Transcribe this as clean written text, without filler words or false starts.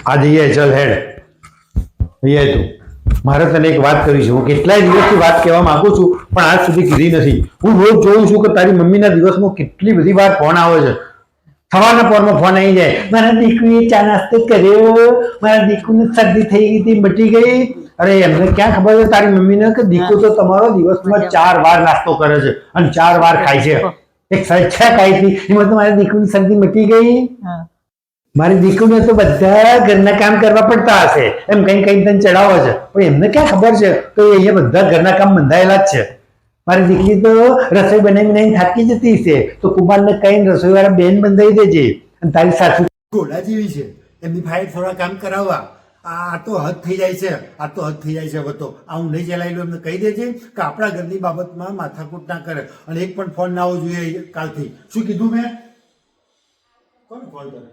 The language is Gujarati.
આ જઈએ ચલ હેડ અહીંયા તું મારે તને એક વાત કરી છે હું કેટલાય દિવસથી વાત કહેવા માંગુ છું પણ આજ સુધી કીધી નથી હું રોજ જોઉં છું કે તારી મમ્મીના દિવસમાં કેટલી બધી વાર ફોન આવે છે સવારના પોરમાં ફોન આવી જાય મારા દીકરીએ ચા નાસ્તો કર્યો મારા દીકરીને શરદી થઈ ગઈ હતી મટી ગઈ અરે એમને ક્યાં ખબર છે તારી મમ્મીને કે દીકરો તો તમારો દિવસમાં 4 વાર નાસ્તો કરે છે અને 4 વાર ખાય છે એક સચ્ચા ખાઈ હતી એમાં તો મારી દીકરીની શરદી મટી ગઈ મારી દીકરીને તો બધા ઘરના કામ કરવા પડતા હશે એમ કઈ કઈ તને ચડાવો છે પણ એમને ક્યાં ખબર છે કે અહીંયા બધા ઘરના કામ બંધાયેલા જ છે મારી દીકરી તો રસોઈ બનાવીને થાકી જતી છે તો કુમારને કઈ રસોઈ વાળા બેન બંધાઈ દેજે અને તારી સાસુ ઘોડા જેવી છે એમની ફાઈટ થોડા કામ કરાવવા આ તો હદ થઈ જાય છે હવે તો આ હું નહીં ચલાવેલું એમને કહી દેજે કે આપણા ઘરની બાબતમાં માથાકૂટ ના કરે અને એક પણ ફોન ના આવવો જોઈએ કાલથી શું કીધું મેં કોણ ફોન કરે